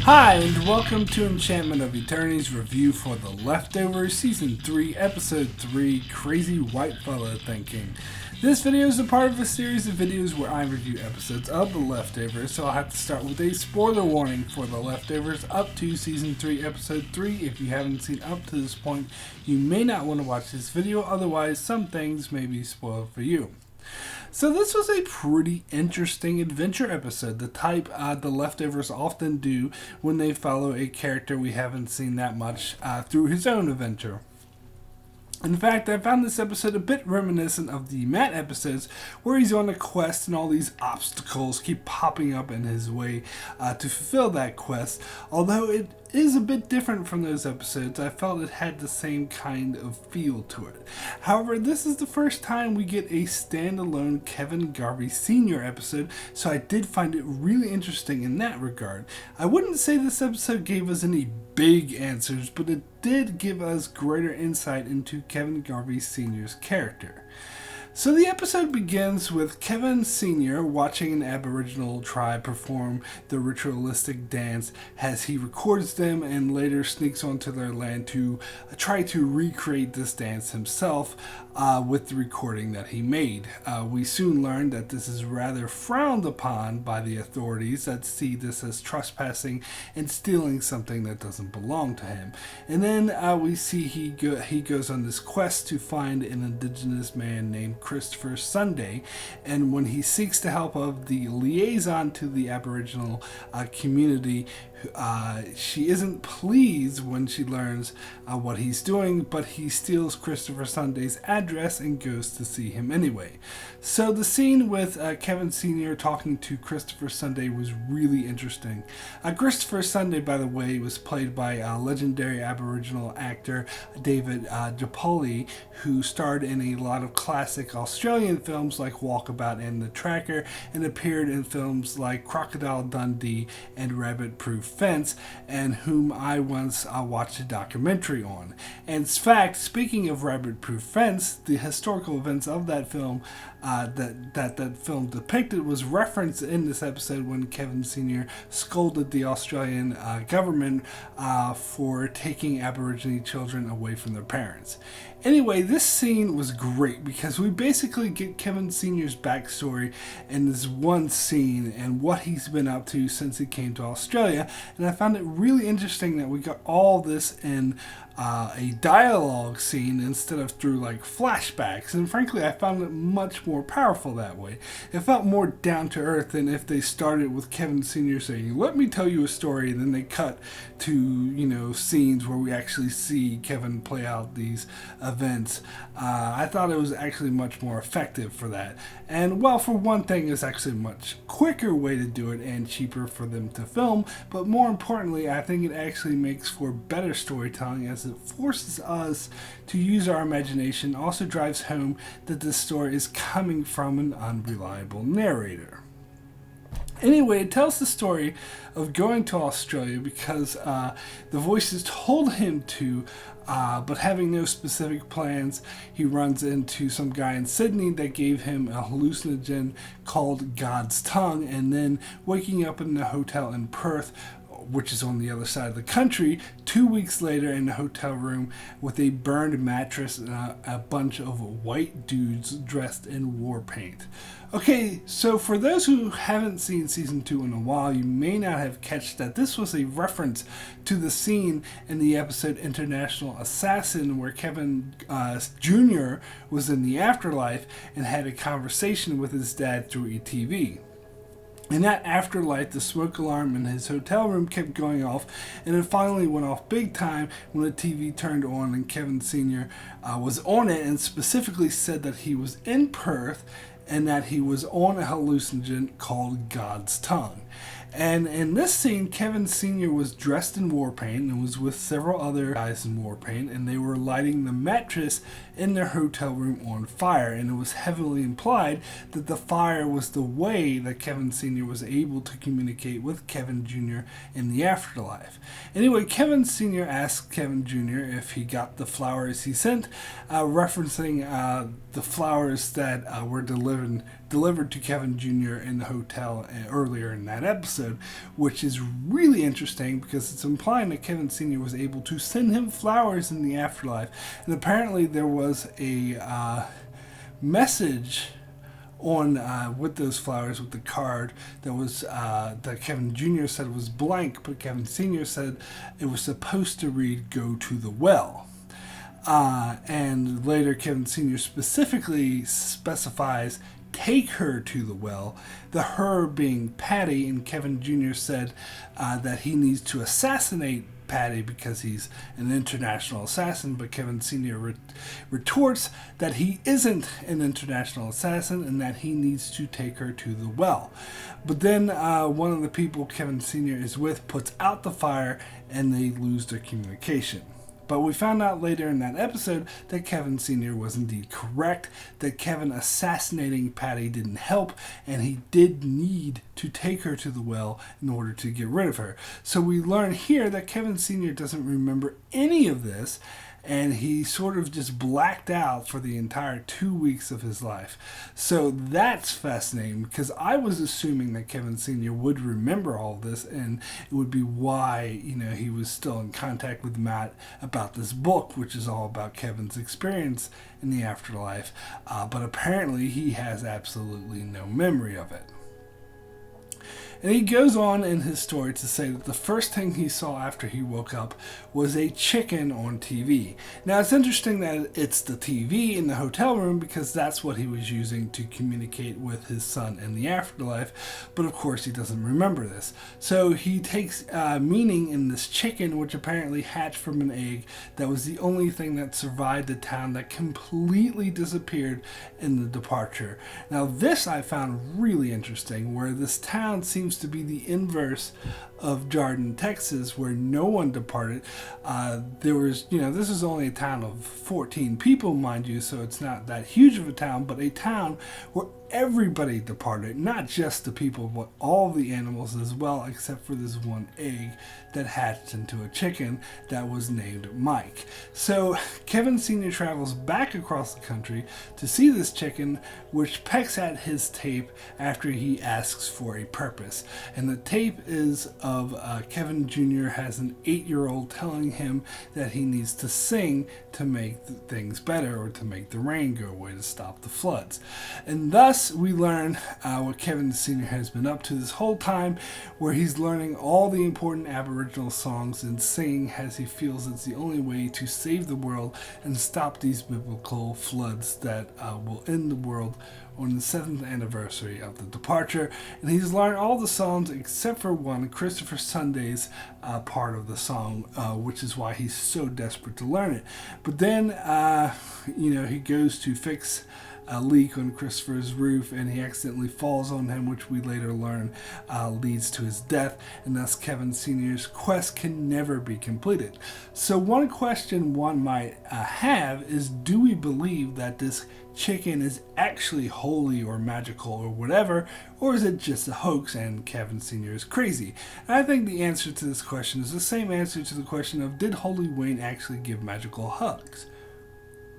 Hi, and welcome to Enchantment of Eternity's review for The Leftovers, Season 3, Episode 3, Crazy Whitefella Thinking. This video is a part of a series of videos where I review episodes of The Leftovers, so I'll have to start with a spoiler warning for The Leftovers up to Season 3, Episode 3. If you haven't seen up to this point, you may not want to watch this video, otherwise some things may be spoiled for you. So this was a pretty interesting adventure episode, the type The Leftovers often do when they follow a character we haven't seen that much through his own adventure. In fact, I found this episode a bit reminiscent of the Matt episodes where he's on a quest and all these obstacles keep popping up in his way to fulfill that quest. Although it is a bit different from those episodes, I felt it had the same kind of feel to it. However, this is the first time we get a standalone Kevin Garvey Sr. episode, so I did find it really interesting in that regard. I wouldn't say this episode gave us any big answers, but it did give us greater insight into Kevin Garvey Sr.'s character. So the episode begins with Kevin Sr. watching an Aboriginal tribe perform the ritualistic dance as he records them and later sneaks onto their land to try to recreate this dance himself with the recording that he made. We soon learn that this is rather frowned upon by the authorities that see this as trespassing and stealing something that doesn't belong to him. And then we see he goes on this quest to find an indigenous man named Christopher Sunday, and when he seeks the help of the liaison to the Aboriginal community, she isn't pleased when she learns what he's doing, but he steals Christopher Sunday's address and goes to see him anyway. So the scene with Kevin Sr. talking to Christopher Sunday was really interesting. Christopher Sunday, by the way, was played by legendary Aboriginal actor David Japoli, who starred in a lot of classic Australian films like Walkabout and The Tracker, and appeared in films like Crocodile Dundee and Rabbit Proof Fence, and whom I once watched a documentary on. And in fact, speaking of Rabbit Proof Fence, the historical events of that film that film depicted was referenced in this episode when Kevin Sr. scolded the Australian government for taking Aborigine children away from their parents. Anyway, this scene was great because we basically get Kevin Sr.'s backstory in this one scene and what he's been up to since he came to Australia, and I found it really interesting that we got all this in a dialogue scene instead of through like flashbacks, and frankly I found it much more powerful that way. It felt more down to earth than if they started with Kevin Sr. saying, "Let me tell you a story," and then they cut to scenes where we actually see Kevin play out these events. I thought it was actually much more effective for that, and well, for one thing, it's actually a much quicker way to do it and cheaper for them to film, but more importantly I think it actually makes for better storytelling as it forces us to use our imagination, also drives home that this story is coming from an unreliable narrator. Anyway, it tells the story of going to Australia because the voices told him to, but having no specific plans, he runs into some guy in Sydney that gave him a hallucinogen called God's Tongue, and then waking up in the hotel in Perth, which is on the other side of the country, 2 weeks later in a hotel room with a burned mattress and a bunch of white dudes dressed in war paint. Okay, so for those who haven't seen Season 2 in a while, you may not have catched that this was a reference to the scene in the episode International Assassin where Kevin Jr. was in the afterlife and had a conversation with his dad through a TV. In that afterlife, the smoke alarm in his hotel room kept going off, and it finally went off big time when the TV turned on and Kevin Sr. Was on it, and specifically said that he was in Perth and that he was on a hallucinogen called God's Tongue. And in this scene, Kevin Sr. was dressed in war paint and was with several other guys in war paint, and they were lighting the mattress in their hotel room on fire, and it was heavily implied that the fire was the way that Kevin Sr. was able to communicate with Kevin Jr. in the afterlife. Anyway, Kevin Sr. asked Kevin Jr. if he got the flowers he sent, referencing the flowers that were delivered to Kevin Jr. in the hotel earlier in that episode. episode, which is really interesting because it's implying that Kevin Sr. was able to send him flowers in the afterlife. And apparently there was a message on with those flowers, with the card that was that Kevin Jr. said was blank, but Kevin Sr. said it was supposed to read "Go to the well." And later Kevin Sr. specifically specifies take her to the well, the her being Patty, and Kevin Jr. said that he needs to assassinate Patty because he's an international assassin, but Kevin Sr. retorts that he isn't an international assassin and that he needs to take her to the well. But then one of the people Kevin Sr. is with puts out the fire and they lose their communication. But we found out later in that episode that Kevin Sr. was indeed correct, that Kevin assassinating Patty didn't help, and he did need to take her to the well in order to get rid of her. So we learn here that Kevin Sr. doesn't remember any of this, and he sort of just blacked out for the entire 2 weeks of his life. So that's fascinating, because I was assuming that Kevin Sr. would remember all this, and it would be why, he was still in contact with Matt about this book, which is all about Kevin's experience in the afterlife. But apparently he has absolutely no memory of it. And he goes on in his story to say that the first thing he saw after he woke up was a chicken on TV. Now, it's interesting that it's the TV in the hotel room because that's what he was using to communicate with his son in the afterlife. But of course, he doesn't remember this. So he takes meaning in this chicken, which apparently hatched from an egg that was the only thing that survived the town that completely disappeared in the departure. Now, this I found really interesting, where this town seems to be the inverse of Jordan, Texas, where no one departed. There was, this is only a town of 14 people, mind you, so it's not that huge of a town, but a town where everybody departed, not just the people, but all the animals as well, except for this one egg that hatched into a chicken that was named Mike. So Kevin Sr. travels back across the country to see this chicken, which pecks at his tape after he asks for a purpose. And the tape is of Kevin Jr. has an 8-year-old telling him that he needs to sing to make things better, or to make the rain go away, to stop the floods. And thus we learn what Kevin Sr. has been up to this whole time, where he's learning all the important Aboriginal songs and singing as he feels it's the only way to save the world and stop these biblical floods that will end the world on the 7th anniversary of the departure. And he's learned all the songs except for one, Christopher Sunday's part of the song, which is why he's so desperate to learn it. But then, he goes to fix a leak on Christopher's roof, and he accidentally falls on him, which we later learn leads to his death, and thus Kevin Sr.'s quest can never be completed. So one question one might have is, do we believe that this chicken is actually holy or magical or whatever, or is it just a hoax and Kevin Sr. is crazy? And I think the answer to this question is the same answer to the question of, did Holy Wayne actually give magical hugs?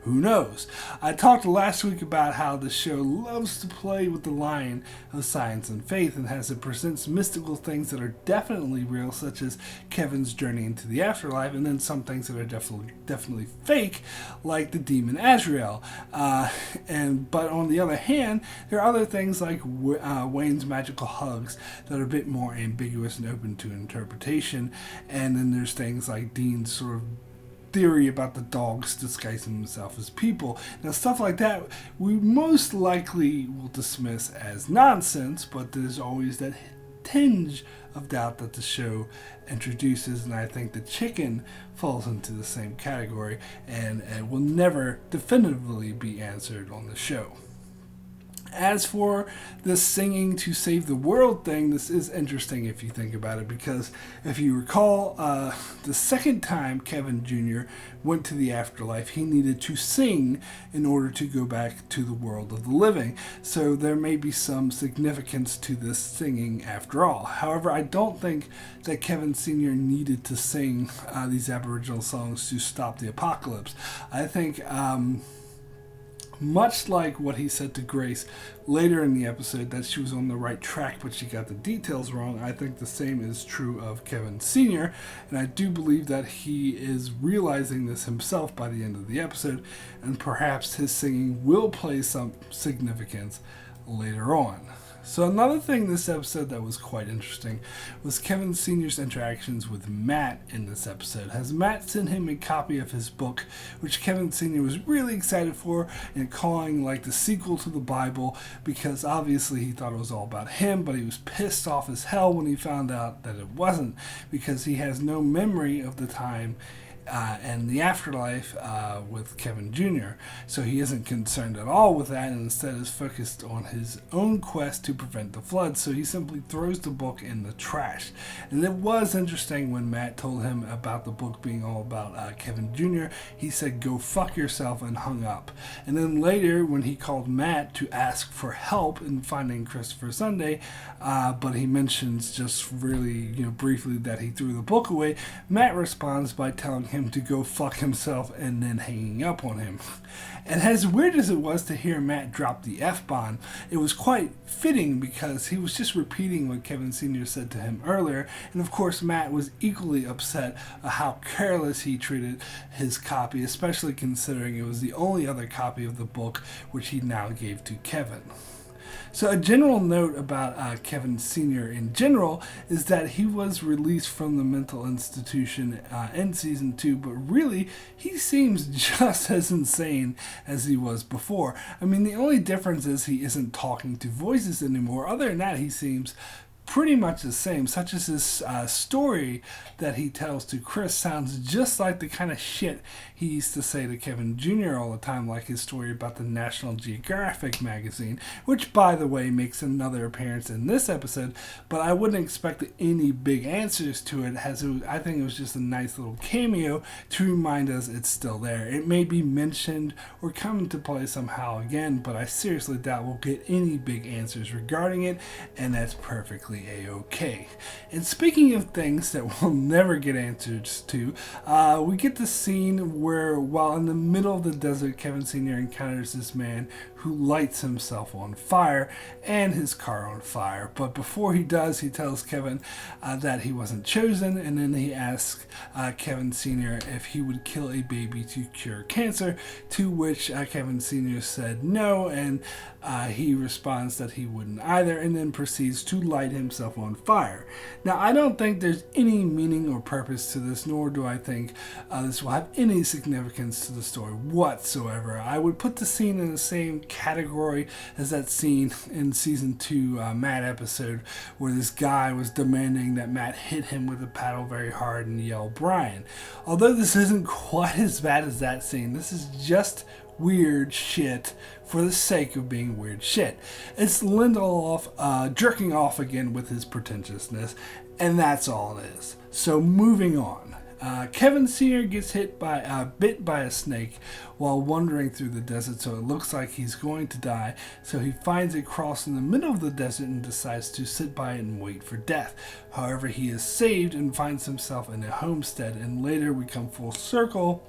Who knows? I talked last week about how the show loves to play with the line of science and faith, and as it presents mystical things that are definitely real, such as Kevin's journey into the afterlife, and then some things that are definitely fake, like the demon Azrael. But on the other hand, there are other things like Wayne's magical hugs that are a bit more ambiguous and open to interpretation, and then there's things like Dean's sort of theory about the dogs disguising themselves as people. Now, stuff like that we most likely will dismiss as nonsense, but there's always that tinge of doubt that the show introduces, and I think the chicken falls into the same category and will never definitively be answered on the show. As for the singing to save the world thing, this is interesting if you think about it, because if you recall, the second time Kevin Jr. went to the afterlife, he needed to sing in order to go back to the world of the living. So there may be some significance to this singing after all. However, I don't think that Kevin Sr. needed to sing these Aboriginal songs to stop the apocalypse. I think Much like what he said to Grace later in the episode, that she was on the right track but she got the details wrong, I think the same is true of Kevin Sr., and I do believe that he is realizing this himself by the end of the episode, and perhaps his singing will play some significance later on. So another thing this episode that was quite interesting was Kevin Sr.'s interactions with Matt in this episode. Has Matt sent him a copy of his book, which Kevin Sr. was really excited for and calling like the sequel to the Bible, because obviously he thought it was all about him, but he was pissed off as hell when he found out that it wasn't, because he has no memory of the time and the afterlife with Kevin Jr. So he isn't concerned at all with that, and instead is focused on his own quest to prevent the flood. So he simply throws the book in the trash. And it was interesting when Matt told him about the book being all about Kevin Jr., he said, "Go fuck yourself," and hung up. And then later when he called Matt to ask for help in finding Christopher Sunday, but he mentions just really briefly that he threw the book away, Matt responds by telling him to go fuck himself and then hanging up on him. And as weird as it was to hear Matt drop the F-bomb, it was quite fitting because he was just repeating what Kevin Sr. said to him earlier, and of course Matt was equally upset at how careless he treated his copy, especially considering it was the only other copy of the book which he now gave to Kevin. So a general note about Kevin Sr. in general is that he was released from the mental institution in season 2, but really he seems just as insane as he was before. I mean, the only difference is he isn't talking to voices anymore. Other than that, he seems pretty much the same, such as his story that he tells to Chris sounds just like the kind of shit he used to say to Kevin Jr. all the time, like his story about the National Geographic magazine, which, by the way, makes another appearance in this episode, but I wouldn't expect any big answers to it, as I think it was just a nice little cameo to remind us it's still there. It may be mentioned or come into play somehow again, but I seriously doubt we'll get any big answers regarding it, and that's perfectly a-okay. And speaking of things that we'll never get answers to, we get the scene where, while in the middle of the desert, Kevin Sr. encounters this man who lights himself on fire and his car on fire. But before he does, he tells Kevin that he wasn't chosen, and then he asks Kevin Sr. if he would kill a baby to cure cancer, to which Kevin Sr. said no, and he responds that he wouldn't either, and then proceeds to light himself on fire. Now, I don't think there's any meaning or purpose to this, nor do I think this will have any significance to the story whatsoever. I would put the scene in the same category as that scene in season 2 Matt episode where this guy was demanding that Matt hit him with a paddle very hard and yell Brian. Although this isn't quite as bad as that scene, this is just weird shit for the sake of being weird shit. It's Lindelof jerking off again with his pretentiousness, and that's all it is. So moving on. Kevin Sr. gets bit by a snake while wandering through the desert, so it looks like he's going to die. So he finds a cross in the middle of the desert and decides to sit by it and wait for death. However, he is saved and finds himself in a homestead, and later we come full circle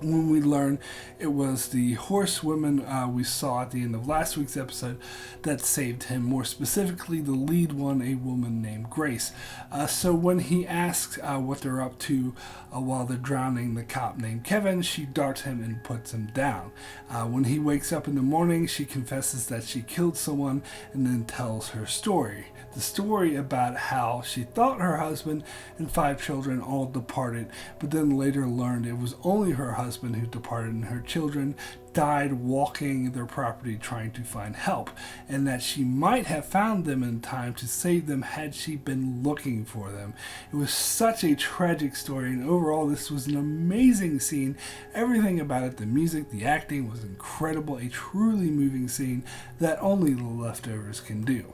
when we learn it was the horsewomen we saw at the end of last week's episode that saved him, more specifically the lead one, a woman named Grace. So when he asks what they're up to while they're drowning the cop named Kevin, she darts him and puts him down. When he wakes up in the morning, she confesses that she killed someone and then tells her story. The story about how she thought her husband and 5 children all departed, but then later learned it was only her husband who departed, and her children died walking their property trying to find help, and that she might have found them in time to save them had she been looking for them. It was such a tragic story, and overall this was an amazing scene. Everything about it, the music, the acting, was incredible. A truly moving scene that only The Leftovers can do.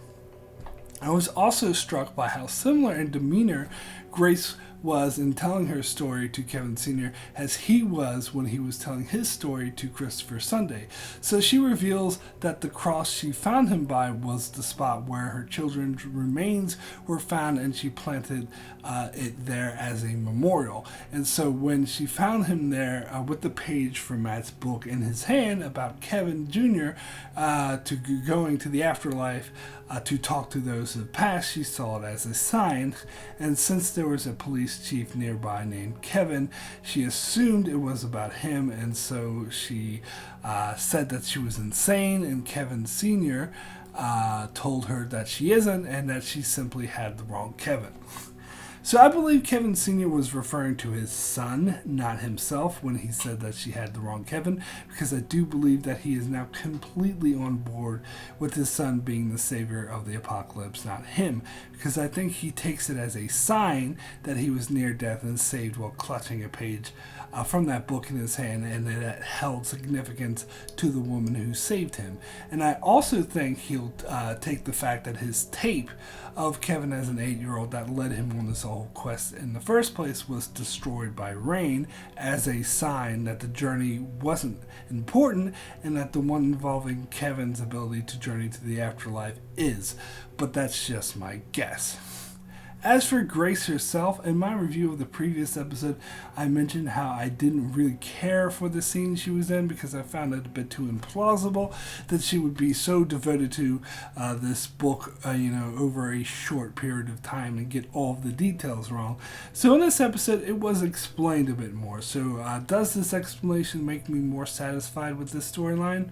I was also struck by how similar in demeanor Grace was in telling her story to Kevin Sr. as he was when he was telling his story to Christopher Sunday. So she reveals that the cross she found him by was the spot where her children's remains were found, and she planted it there as a memorial. And so when she found him there with the page from Matt's book in his hand about Kevin Jr. Going to the afterlife to talk to those who have passed, she saw it as a sign. And since there was a police chief nearby named Kevin, she assumed it was about him, and so she said that she was insane, and Kevin Sr. Told her that she isn't, and that she simply had the wrong Kevin. So I believe Kevin Sr. was referring to his son, not himself, when he said that she had the wrong Kevin, because I do believe that he is now completely on board with his son being the savior of the apocalypse, not him, because I think he takes it as a sign that he was near death and saved while clutching a page from that book in his hand, and that held significance to the woman who saved him. And I also think he'll take the fact that his tape of Kevin as an 8-year-old that led him on this whole quest in the first place was destroyed by rain as a sign that the journey wasn't important, and that the one involving Kevin's ability to journey to the afterlife is. But that's just my guess. As for Grace herself, in my review of the previous episode, I mentioned how I didn't really care for the scene she was in because I found it a bit too implausible that she would be so devoted to this book, over a short period of time and get all of the details wrong. So in this episode, it was explained a bit more. So does this explanation make me more satisfied with this storyline?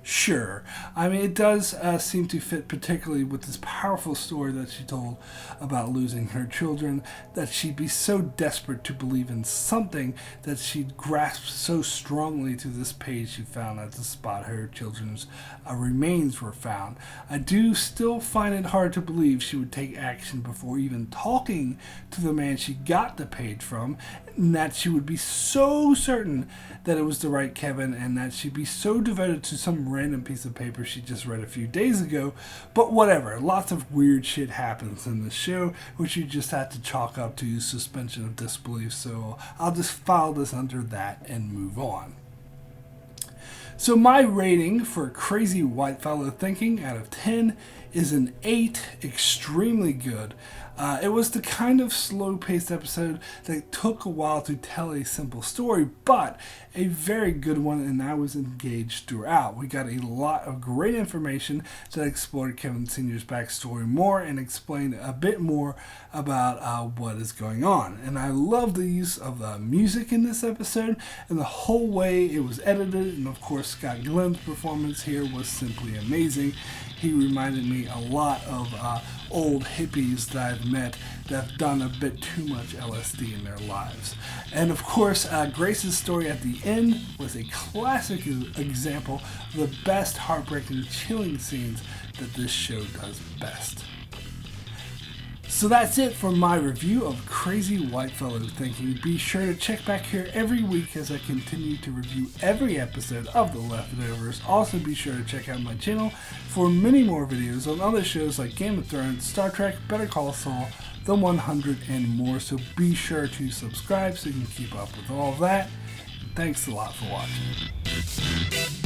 Sure. I mean, it does seem to fit particularly with this powerful story that she told about losing her children, that she'd be so desperate to believe in something that she'd grasp so strongly to this page she found at the spot her children's remains were found. I do still find it hard to believe she would take action before even talking to the man she got the page from, and that she would be so certain that it was the right Kevin, and that she'd be so devoted to some random piece of paper she just read a few days ago. But whatever, lots of weird shit happens in this show, which you just have to chalk up to suspension of disbelief, so I'll just file this under that and move on. So my rating for Crazy Whitefella Thinking out of 10 is an 8, extremely good. It was the kind of slow-paced episode that took a while to tell a simple story, but a very good one, and I was engaged throughout. We got a lot of great information that explored Kevin Sr.'s backstory more and explained a bit more about what is going on. And I love the use of the music in this episode, and the whole way it was edited, and of course Scott Glenn's performance here was simply amazing. He reminded me a lot of old hippies that I've met that have done a bit too much LSD in their lives. And of course, Grace's story at the end was a classic example of the best heartbreaking, chilling scenes that this show does best. So that's it for my review of Crazy Whitefella Thinking. Be sure to check back here every week as I continue to review every episode of The Leftovers. Also be sure to check out my channel for many more videos on other shows like Game of Thrones, Star Trek, Better Call Saul, The 100, and more. So be sure to subscribe so you can keep up with all of that. Thanks a lot for watching.